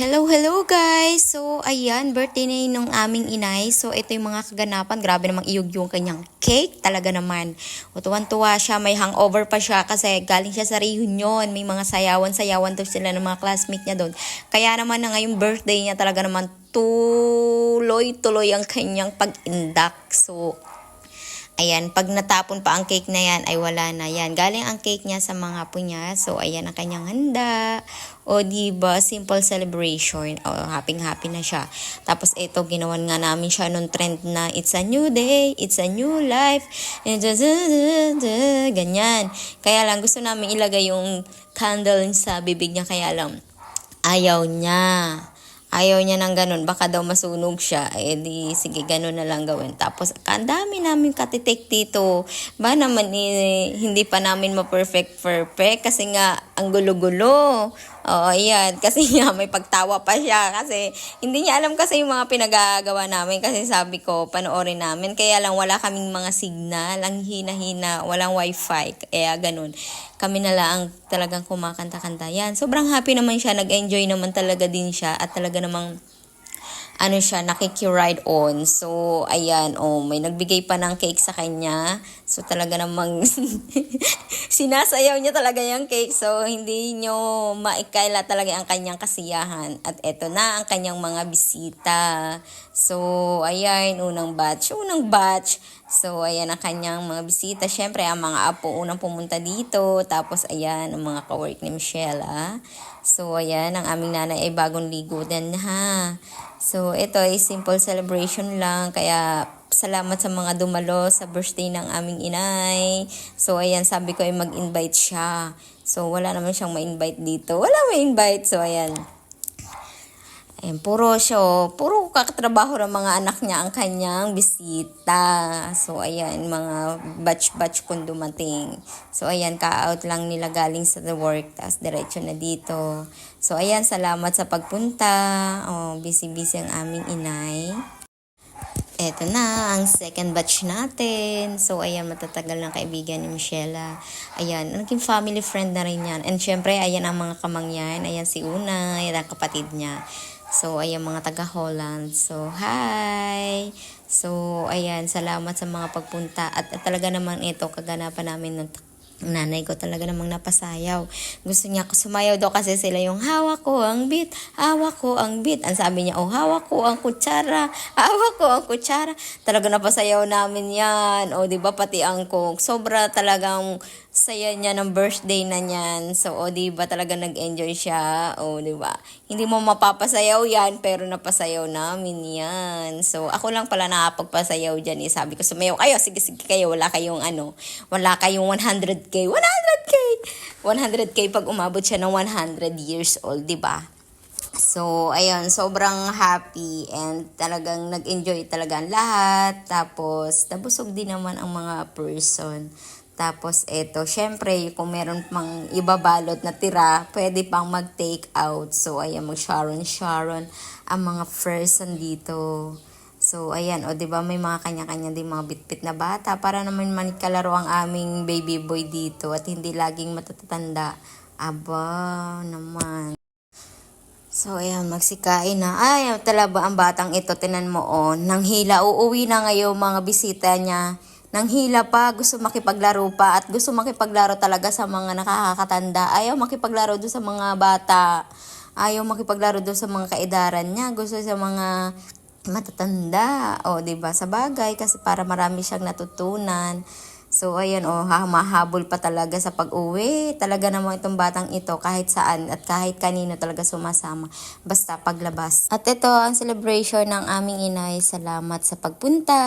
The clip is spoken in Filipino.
Hello, hello guys! So, ayan, birthday na yun ng aming inay. So, ito yung mga kaganapan. Grabe namang iyog yung kanyang cake. Talaga naman. O, tuwan-tuwa siya. May hangover pa siya kasi galing siya sa reunion. May mga sayawan-sayawan to sila ng mga classmate niya doon. Kaya naman na ngayong birthday niya talaga naman tuloy-tuloy ang kanyang pag-indak. So, ayan, pag natapon pa ang cake na yan, ay wala na yan. Galing ang cake niya sa mga apo niya. So, ayan ang kanyang handa. O, diba, simple celebration. O, happy-happy na siya. Tapos, ito, ginawan nga namin siya nung trend na, it's a new day, it's a new life. Ganyan. Kaya lang, gusto namin ilagay yung candle sa bibig niya. Kaya lang, ayaw niya. Ayaw niya ng ganun, baka daw masunog siya. Eh di, sige, ganun na lang gawin. Tapos, ang dami namin katitik dito. Ba naman, hindi pa namin ma-perfect kasi nga, ang gulo-gulo. Oo, ayan. Kasi nga, may pagtawa pa siya. Kasi, hindi niya alam kasi yung mga pinagagawa namin. Kasi sabi ko, panoorin namin. Kaya lang, wala kaming mga signal. Ang hina-hina. Walang wifi. Kaya ganun. Kami na lang talagang kumakanta-kanta. Yan. Sobrang happy naman siya. Nag-enjoy naman talaga din siya. At talaga namang siya, nakiki-ride on. So, ayan, may nagbigay pa ng cake sa kanya. So, talaga namang sinasayaw niya talaga yung cake. So, hindi nyo maikaila talaga ang kanyang kasiyahan. At eto na ang kanyang mga bisita. So, ayan, unang batch. So, ayan ang kanyang mga bisita. Siyempre, ang mga apo unang pumunta dito. Tapos, ayan, ang mga kawork ni Michelle, So, ayan, ang aming nanay ay bagong ligo din, ha. So, ito ay simple celebration lang. Kaya, salamat sa mga dumalo sa birthday ng aming inay. So, ayan, sabi ko ay mag-invite siya. So, wala naman siyang ma-invite dito. Wala ma-invite. So, ayan. Ayan, puro kakatrabaho ng mga anak niya ang kanyang bisita. So, ayan, mga batch-batch kung dumating. So, ayan, ka-out lang nila galing sa the work. Tapos, diretso na dito. So, ayan, salamat sa pagpunta. Busy-busy ang aming inay. Eto na, ang second batch natin. So, ayan, matatagal ng kaibigan ni Michelle. Ayan, naging family friend na rin yan. And syempre, ayan ang mga kamangyan. Ayan si Una, ayan ang kapatid niya. So, ayan mga taga-Holland. So, hi! So, ayan, salamat sa mga pagpunta. At talaga naman ito, kaganapan namin ng nanay ko talaga namang napasayaw. Gusto niya sumayaw daw kasi sila yung hawak ko ang beat, hawak ko ang beat. Ang sabi niya, hawak ko ang kutsara, hawak ko ang kutsara. Talaga napasayaw namin yan. Diba, pati ang cook. Sobra talagang saya niya ng birthday na niyan. So, diba, talaga nag-enjoy siya. Diba, hindi mo mapapasayaw yan, pero napasayaw namin yan. So, ako lang pala nakapagpasayaw dyan. Sabi ko, sumayaw kayo, sige kayo, wala kayong 100K. 100K pag umabot siya ng 100 years old, diba? So, ayun, sobrang happy and talagang nag-enjoy talaga ang lahat. Tapos, nabusog din naman ang mga person. Tapos, eto, syempre, kung meron pang ibabalot na tira, pwede pang mag-take out. So, ayan, mag-Sharon ang mga person dito. So, ayan, diba, may mga kanya-kanya din mga bitbit na bata para naman manikalaro ang aming baby boy dito at hindi laging matatanda. Aba, naman. So, ayan, magsikain na. Ay, talaba ang batang ito, tinan mo, nanghila, uuwi na ngayon mga bisita niya. Nanghila pa, gusto makipaglaro pa at gusto makipaglaro talaga sa mga nakakatanda. Ayaw makipaglaro doon sa mga bata. Ayaw makipaglaro doon sa mga kaedaran niya. Gusto sa mga matatanda. Diba? Sa bagay, kasi para marami siyang natutunan. So, ayan, mahabol pa talaga sa pag-uwi. Talaga naman itong batang ito, kahit saan at kahit kanino talaga sumasama. Basta paglabas. At ito ang celebration ng aming inay. Salamat sa pagpunta.